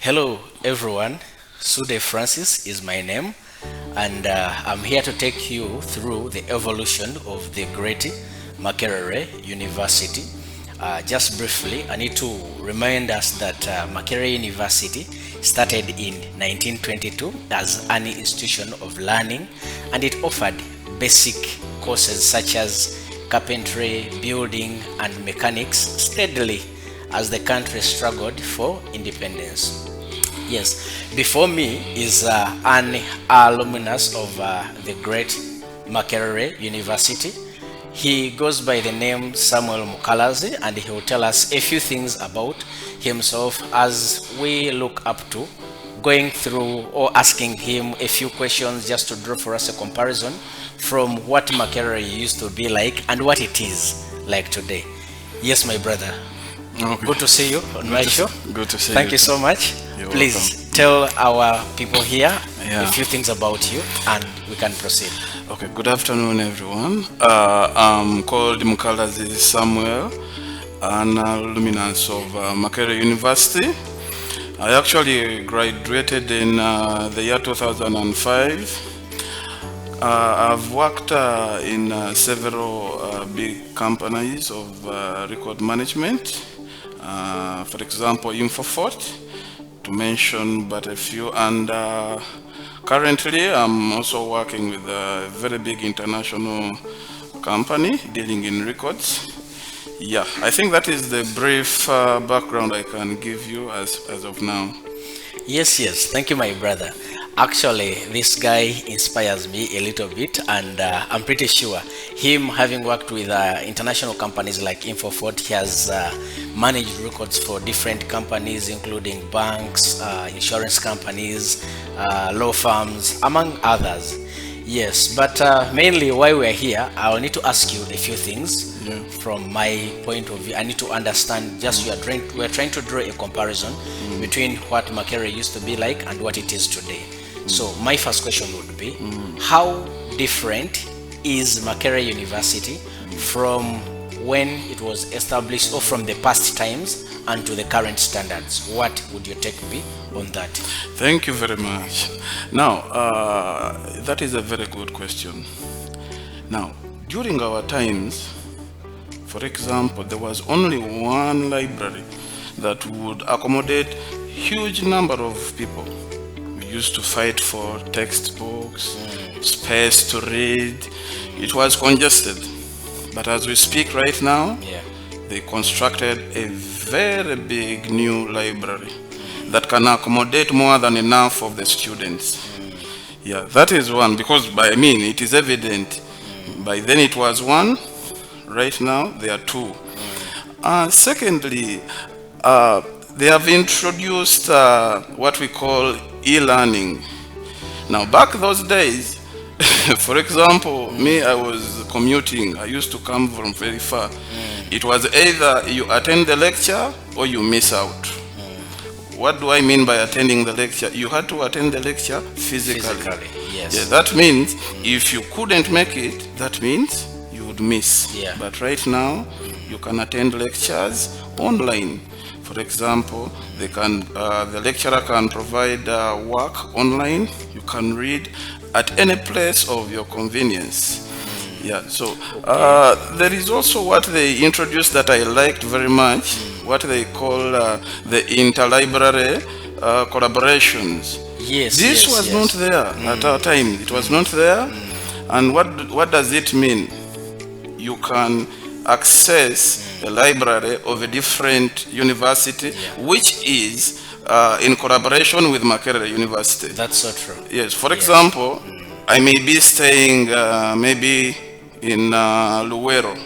Hello everyone, Sude Francis is my name, and I'm here to take you through the evolution of the great Makerere University. Just briefly, I need to remind us that Makerere University started in 1922 as an institution of learning, and it offered basic courses such as carpentry, building, and mechanics steadily as the country struggled for independence. Yes, before me is an alumnus of the great Makerere University. He goes by the name Samuel Mukalazi, and he will tell us a few things about himself as we look up to going through or asking him a few questions just to draw for us a comparison from what Makerere used to be like and what it is like today. Yes, my brother. Okay. Good to see you on my show. Good to see you. Thank you so much. You're Please tell our people here Yeah. a few things about you and we can proceed. Okay, good afternoon, everyone. I'm called Mukalazi Samuel, an alumnus of Makerere University. I actually graduated in the year 2005. I've worked in several big companies of record management. For example, Infofort, to mention but a few, and currently I'm also working with a very big international company dealing in records. Yeah, I think that is the brief background I can give you as of now. Yes, thank you, my brother. Actually, this guy inspires me a little bit, and I'm pretty sure him having worked with international companies like Infofort, he has managed records for different companies, including banks, insurance companies, law firms, among others. Yes, but mainly why we're here, I'll need to ask you a few things. From my point of view, I need to understand. Just we're trying to draw a comparison between what Makerere used to be like and what it is today. So my first question would be, how different is Makerere University from when it was established, or from the past times and to the current standards? What would your take be on that? Thank you very much. Now, that is a very good question. Now, during our times, for example, there was only one library that would accommodate huge number of people. We used to fight for textbooks, space to read. It was congested. But as we speak right now, they constructed a very big new library that can accommodate more than enough of the students. Yeah, that is one, because it is evident. By then it was one, right now there are two. Secondly, they have introduced what we call e-learning. Now, back those days, for example, me, I was commuting. I used to come from very far. It was either you attend the lecture or you miss out. What do I mean by attending the lecture? You had to attend the lecture physically. Yes. Yeah, that means if you couldn't make it, that means you would miss. Yeah. But right now, you can attend lectures online. For example, the lecturer can provide work online. You can read at any place of your convenience. Yeah, so there is also what they introduced that I liked very much, what they call the interlibrary collaborations. This was not there at our time. It was not there. And what does it mean? You can access the library of a different university, which is in collaboration with Makerere University. That's so true. Yes, for example, I may be staying maybe in Luwero,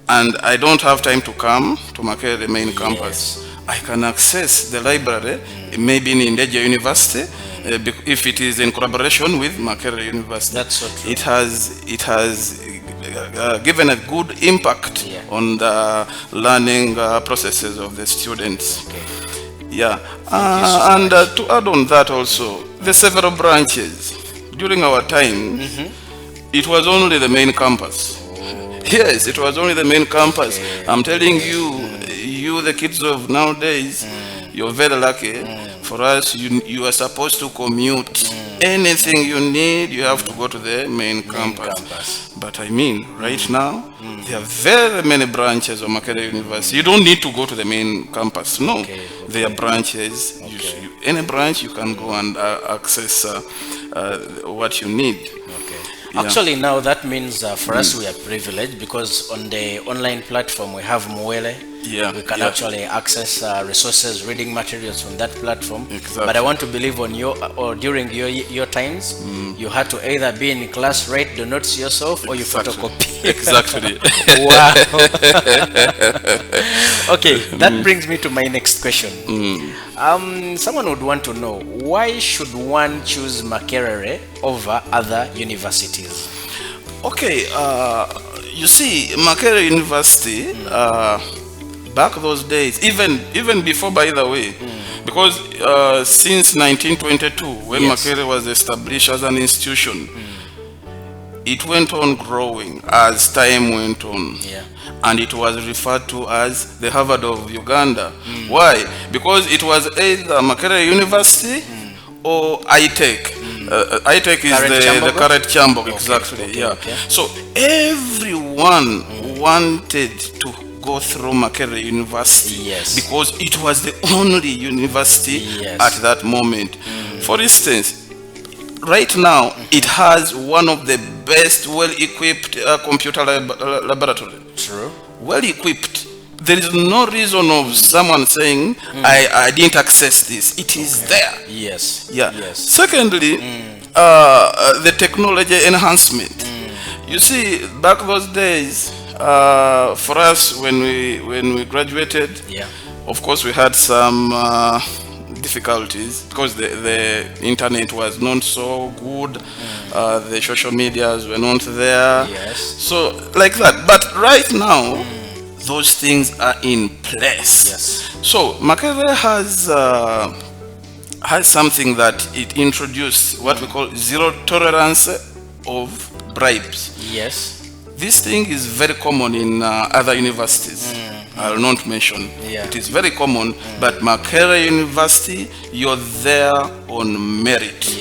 and I don't have time to come to Makerere main campus. I can access the library, maybe in Indeja University, if it is in collaboration with Makerere University. That's so true. It has given a good impact on the learning processes of the students. Okay. Yeah, so and to add on that also, the several branches. During our time, it was only the main campus. Yes, it was only the main campus. I'm telling you, the kids of nowadays, you're very lucky. For us, you are supposed to commute. Anything you need, you have to go to the main campus. But I mean, right now, there are very many branches of Makerere University. You don't need to go to the main campus. No, there are branches. Any branch, you can go and access what you need. Actually, now that means for us we are privileged because on the online platform we have Mwele. We can actually access resources, reading materials from that platform. Exactly. But I want to believe on during your times, you had to either be in class, write the notes yourself, or you photocopy. Exactly. Wow. Okay, that brings me to my next question. Someone would want to know, why should one choose Makerere over other universities? Okay, you see, Makerere University, back those days, even before, by the way, because since 1922, when Makerere was established as an institution, it went on growing as time went on. And it was referred to as the Harvard of Uganda. Why? Because it was either Makerere University or ITEC. ITEC is the current Chambok, exactly. So everyone wanted to go through Makerere University because it was the only university at that moment. For instance, right now it has one of the best well-equipped computer laboratory. True. Well-equipped. There is no reason of someone saying I didn't access this. It is there. Secondly, the technology enhancement. You see, back those days, for us when we graduated, of course we had some difficulties because the internet was not so good, the social medias were not there, so like that. But right now, those things are in place. So Makerere has something that it introduced, what we call zero tolerance of bribes. This thing is very common in other universities. I'll not mention. It is very common, but Makerere University, you're there on merit.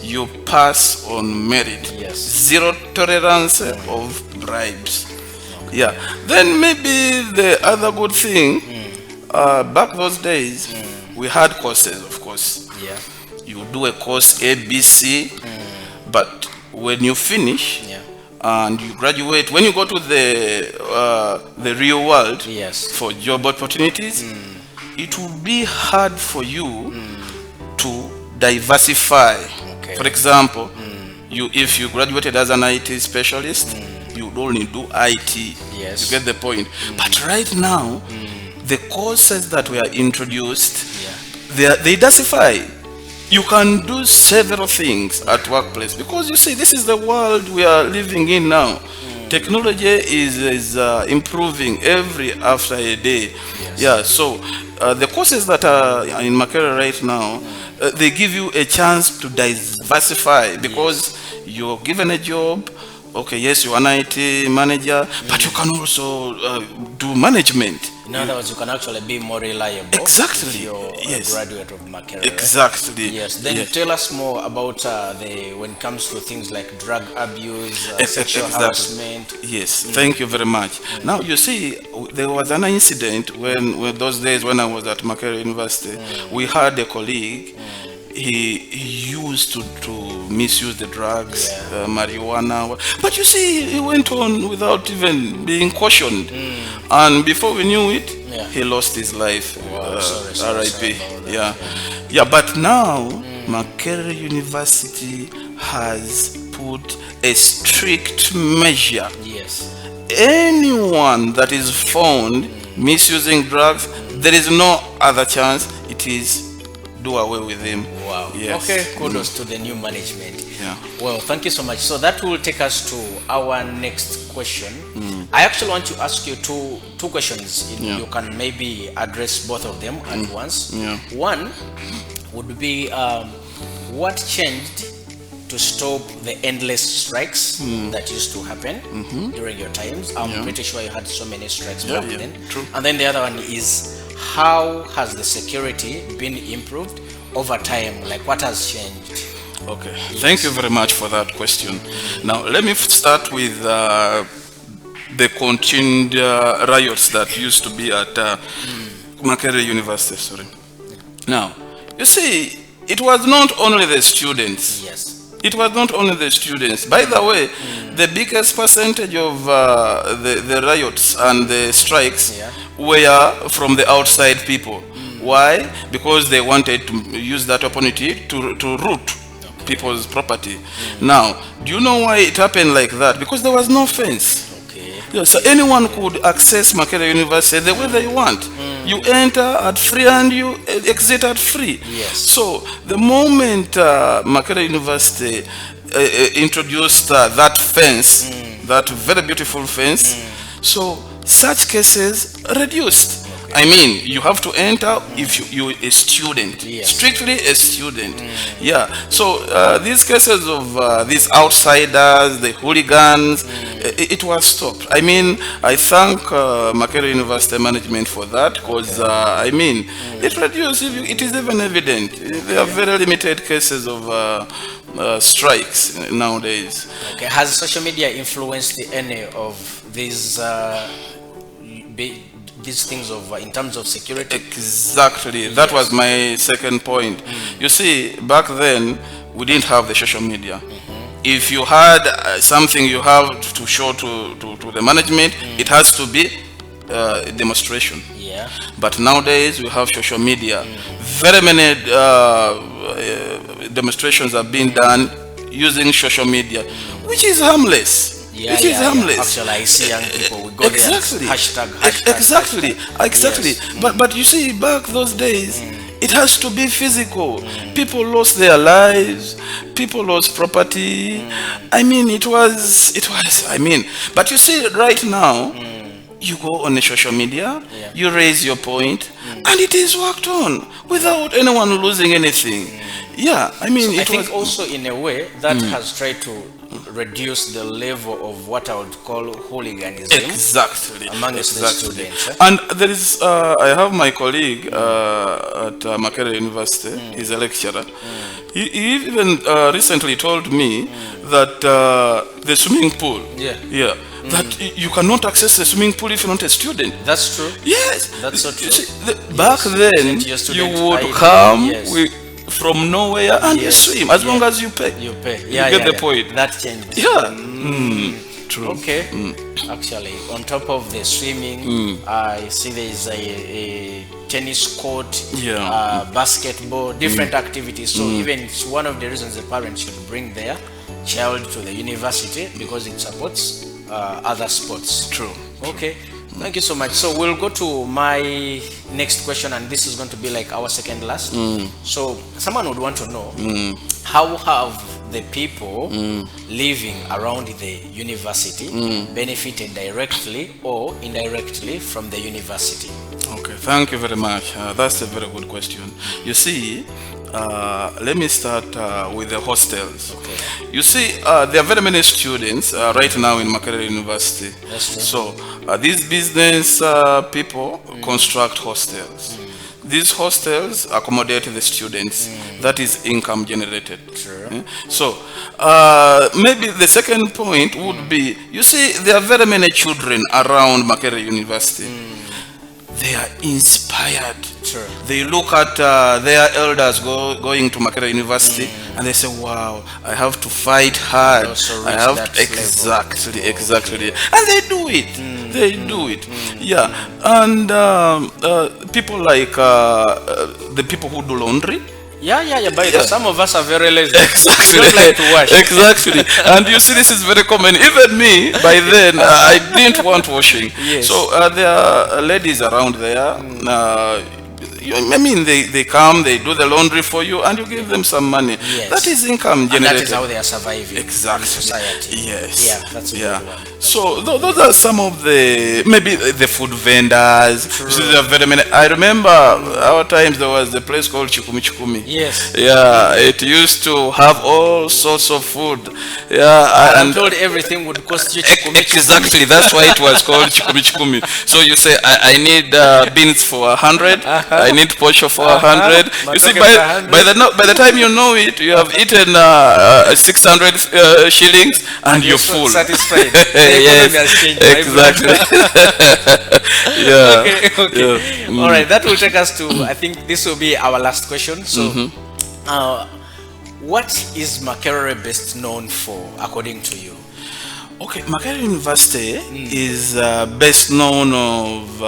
You pass on merit. Zero tolerance of bribes. Then maybe the other good thing, back those days, we had courses, of course. You do a course A, B, C, but when you finish, and you graduate, when you go to the real world for job opportunities, it will be hard for you to diversify. For example, if you graduated as an IT specialist, you would only do IT. You get the point. But right now, the courses that were introduced, they diversify. You can do several things at workplace because you see, this is the world we are living in now. Technology is improving after a day. So the courses that are in Makerere right now, they give you a chance to diversify because you're given a job. Okay, yes, you're an IT manager, but you can also do management. In other words, you can actually be more reliable. Exactly. If you're a graduate of Makerere. Exactly. Then tell us more about when it comes to things like drug abuse, sexual harassment. Thank you very much. Now, you see, there was an incident when those days when I was at Makerere University, we had a colleague. he used to misuse the drugs, Yeah. marijuana. But you see, he went on without even being cautioned. And before we knew it, Yeah. he lost his life. Wow, sorry RIP. about that. Yeah. Yeah, but now Makerere University has put a strict measure. Yes. Anyone that is found misusing drugs, there is no other chance. It is do away with him. Wow. Yes. Okay, kudos to the new management. Yeah. Well, thank you so much. So that will take us to our next question. I actually want to ask you two questions. Yeah. You can maybe address both of them at once. Yeah. One would be what changed to stop the endless strikes that used to happen during your times. I'm pretty sure you had so many strikes back then. True. And then the other one is how has the security been improved over time? Like what has changed? Okay. Thank you very much for that question. Now, let me start with the continued riots that used to be at Makerere University. Sorry. Now, you see, it was not only the students. Yes. It was not only the students. By the way, the biggest percentage of the riots and the strikes were from the outside people. Why? Because they wanted to use that opportunity to root people's property. Now, do you know why it happened like that? Because there was no fence. Okay. Yeah, so anyone could access Makerere University the way they want. You enter at free and you exit at free. Yes. So the moment Makerere University introduced that fence, that very beautiful fence, so such cases reduced. I mean, you have to enter if you're a student, Yes. strictly a student. Yeah. So these cases of these outsiders, the hooligans, it was stopped. I mean, I thank Makerere University management for that because I mean, it reduced. It is even evident. There are very limited cases of strikes nowadays. Okay. Has social media influenced any of these these things of in terms of security? Exactly. That was my second point. You see, back then we didn't have the social media. If you had something you have to show to the management, it has to be a demonstration. Yeah. But nowadays we have social media. Very many demonstrations are being done using social media, which is harmless. Yeah, It is harmless. Actually, I see young people. We go Exactly. there. Hashtag. Exactly. Hashtag. Exactly. Yes. But you see, back those days, it has to be physical. People lost their lives. People lost property. I mean, it was. I mean, but you see, right now, you go on the social media, you raise your point, and it is worked on without anyone losing anything. Yeah, I mean, I it think was also in a way that has tried to reduce the level of what I would call hooliganism exactly amongst the students. And there is, I have my colleague at Makerere University. He's a lecturer. He even recently told me that the swimming pool, that you cannot access the swimming pool if you're not a student. That's true. Yes, That's so true. You see, back then, Your you student would ID, come yes. from nowhere and you swim as long as you pay. You pay. You get the point. That changed. Yeah. True. Okay. Actually, on top of the swimming, I see there is a tennis court, basketball, different activities. So even it's one of the reasons the parents should bring their child to the university because it supports other sports. True. Okay. Thank you so much. So we'll go to my next question, and this is going to be like our second last. So someone would want to know how have the people living around the university benefited directly or indirectly from the university? Okay, thank you very much. That's a very good question. You see, let me start with the hostels. Okay. You see, there are very many students right now in Makerere University. That's true. So these business people construct hostels. These hostels accommodate the students. That is income generated. Sure. So maybe the second point would be, you see, there are very many children around Makerere University. they are inspired. Sure. They look at their elders going to Makerere University, and they say, "Wow, I have to fight hard. Also I reach have that to, exactly, and they do it. They do it. Yeah, and people like the people who do laundry. Yeah. But some of us are very lazy. Exactly. We don't like to wash. Exactly. And you see, this is very common. Even me, by then, I didn't want washing. Yes. So there are ladies around there. I mean, they come, they do the laundry for you, and you give them some money. Yes. That is income generated. And that is how they are surviving Exactly. in society. Yes. Yeah, that's a good one. So those are some of maybe the food vendors. True. So there are very many. I remember our times there was a place called Chikumi Chikumi. Yes. Yeah, it used to have all sorts of food. Yeah, I'm told everything would cost you chikumi. exactly. That's why it was called Chikumi Chikumi. So you say, I need beans for 100. I need posho for 100. You see, by the time you know it, you have eaten 600 shillings, and you're full. Satisfied. Yes, exactly. Yeah. Okay. Yeah. All right, that will take us to, I think this will be our last question. So, what is Makerere best known for, according to you? Okay, Makerere University is best known of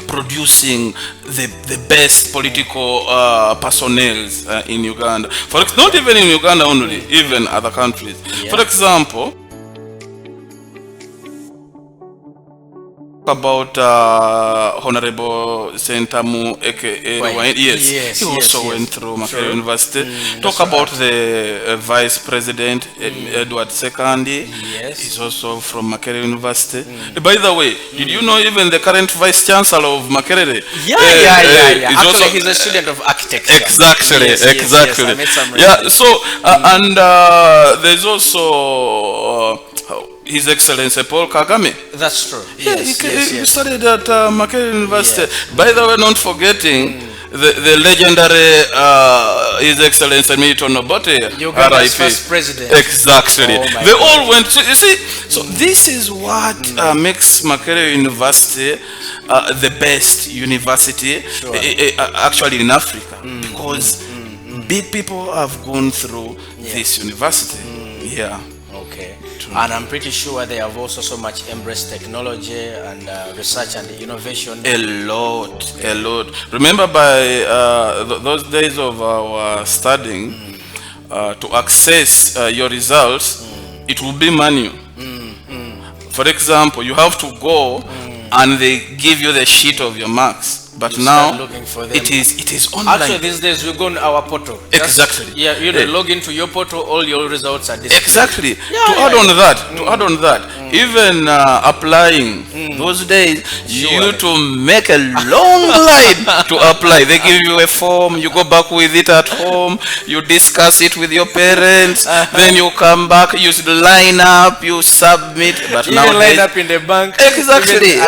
producing the best political personnel in Uganda. Not even in Uganda only, even other countries. Yeah. For example, about Honorable Sentamu aka yes, he also went through Makerere University. Talk about the Vice President Edward Sekandi. Yes. He's also from Makerere University. By the way, did you know even the current Vice Chancellor of Makerere? Yeah. Actually, he's a student of architecture. Exactly, Yes, exactly. I made some yeah. So and there's also His Excellency Paul Kagame. That's true. Yeah, he studied at Makerere University. Yes. By the way, not forgetting the legendary His Excellency Milton Obote, Uganda's first president. Exactly. Oh They all went. You see, so this is what makes Makerere University the best university, actually in Africa, because big people have gone through this university. Yeah. Okay. And I'm pretty sure they have also so much embraced technology and research and innovation. A lot. Remember, by those days of our studying, to access your results, it will be manual. For example, you have to go and they give you the sheet of your marks. But now it is online. Actually, these days we go on our portal. Exactly. Log into your portal. All your results are displayed. Exactly. To add on that, even applying those days, you to make a long line to apply. They give you a form. You go back with it at home. You discuss it with your parents. Then you come back. You line up. You submit. But now line up in the bank. Exactly.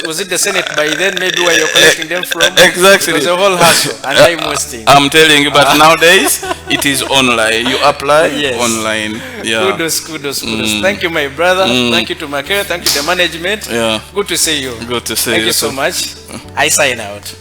Was it the Senate by then? Maybe where you're collecting them from. Exactly. It was a whole hassle and time wasting. I'm telling you, but nowadays it is online. You apply online. Yeah. Kudos. Thank you, my brother. Thank you to Makerere. Thank you to the management. Yeah. Good to see you. Good to see you. Thank you so much. I sign out.